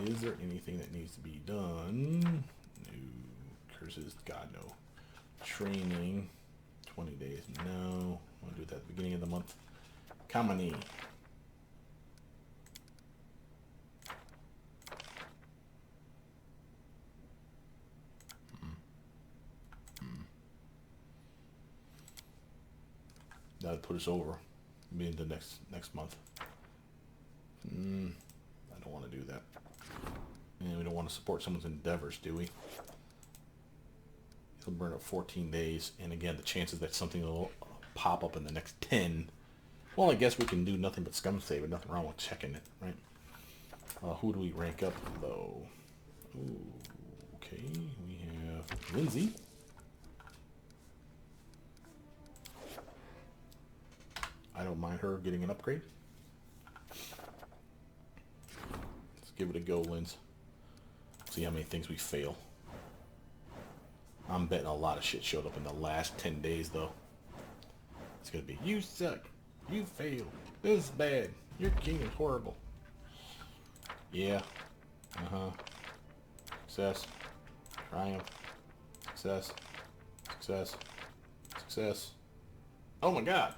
Speaker 1: Is there anything that needs to be done? No. Curses, God, no. Training. 20 days, no. I'll do that at the beginning of the month. Kamani. That'll put us over. Being the next month. I don't want to do that. And we don't want to support someone's endeavors, do we? It'll burn up 14 days, and again, the chances that something will pop up in the next 10, well, I guess we can do nothing but scum save it. Nothing wrong with checking it, right? Who do we rank up, though? Ooh, okay, we have Lindsay. I don't mind her getting an upgrade. Let's give it a go, Linz. See how many things we fail. I'm betting a lot of shit showed up in the last 10 days, though. It's going to be, you suck. You failed. This is bad. Your king is horrible. Yeah. Success. Triumph. Success. Success. Success. Oh my god.